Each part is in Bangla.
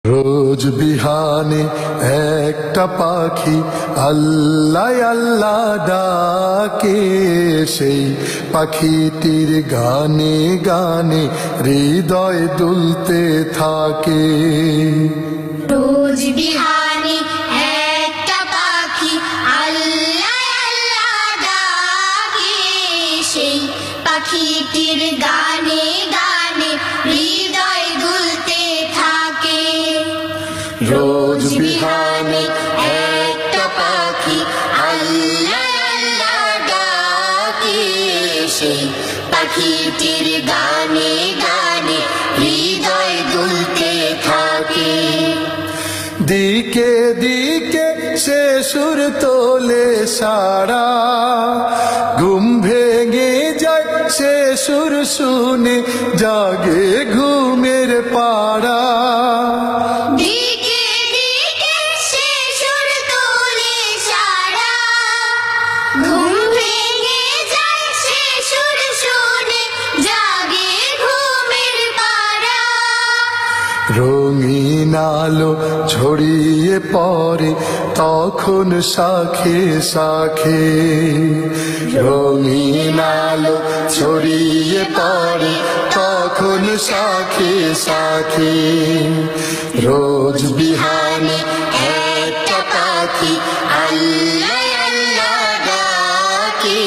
রোজ বিহানে একটা পাখি আল্লাহ আল্লাহ ডাকে, সেই পাখিটির গানে গানে হৃদয় দুলতে থাকে। রোজ বিহানে একটা পাখি আল্লাহ আল্লাহ ডাকে, সেই পাখিটির গানে গানে হৃদয় দুলতে থাকে। রোজ বিহানে একটা পাখি আল্লাহ আল্লাহ ডাকে, সেই পাখিটির গানে গানে হৃদয় দুলতে থাকে। দিকে দিকে সে সুর তোলে সারা, ঘুম ভেঙে যায় সে সুর শুনে জাগে ঘুমের পাড়া। দিকে দিকে সে সুর তোলে সারা, ঘুম ভেঙে যায় সে সুর শুনে জাগে ঘুমের পাড়া। রঙিন আলো ছড়িয়ে পড়ে তখন শাখে শাখে, রঙিন আলো ছড়িয়ে পড়ে তখন শাখে শাখে। রোজ বিহানে একটা পাখি আল্লাহ আল্লাহ ডাকে,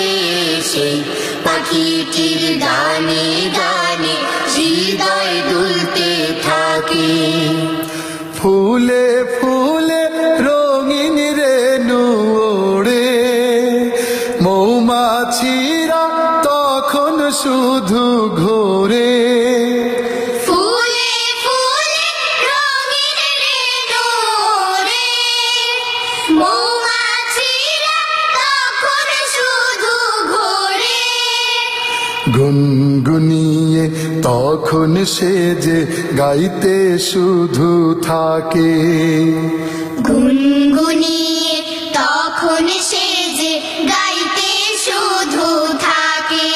সেই পাখিটির গানে গানে হৃদয় দুলতে থাকে। ফুলে ফুলে রঙিন রেণু ওড়ে, মৌমাছিরা তখন শুধু ঘোরে। ফুলে ফুলে রঙিন রেণু ওড়ে, মৌমাছিরা তখন শুধু ঘোরে। গুনগুনিয়ে তখন সে যে গাইতে শুধু থাকে। গুনগুনিয়ে তখন সে যে গাইতে শুধু থাকে।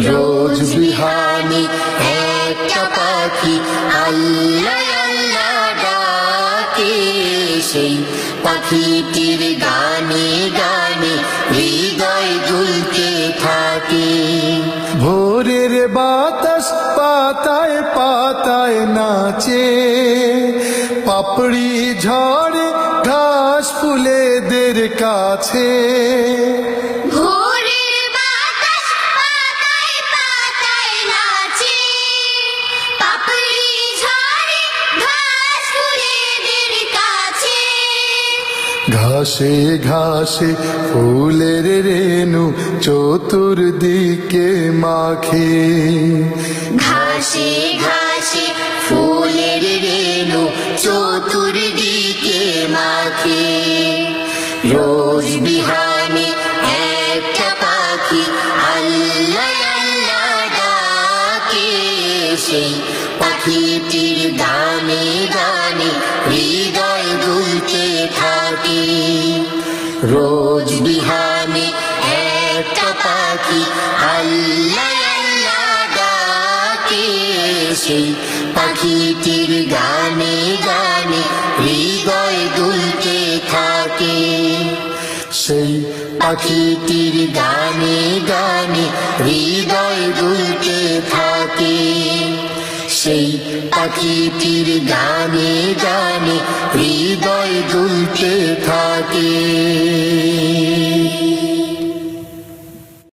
রোজ বিহানে একটা পাখি আল্লাহ আল্লাহ ডাকে, সেই পাখিটির গানে গানে হৃদয় দুলতে থাকে। ভোরের বাতাস পাতায় পাতায় নাচে, পাপড়ি ঝরে ঘাস ফুলেদের কাছে। ভোরের বাতাস পাতায় পাতায় নাচে, পাপড়ি ঝরে ঘাস ফুলেদের কাছে। ঘাসে ঘাসে ফুলের রেণু চতুর্দিকে মাখে, ঘাসে ঘাসে ফুলের রেণু চতুর্দিকে মাখে। রোজ বিহানে একটা পাখি আল্লাহ আল্লাহ ডাকে, সেই পাখিটির গানে গানে হৃদয় দুলতে থাকে। রোজ বিহানে একটা পাখি আল্লাহ আল্লাহ ডাকে, সেই পাখিটির গানে গানে হৃদয় দুলতে থাকে। সেই পাখিটির গানে গানে হৃদয় দুলতে থাকে। সেই পাখিটির গানে গানে হৃদয় দুলতে থাকে।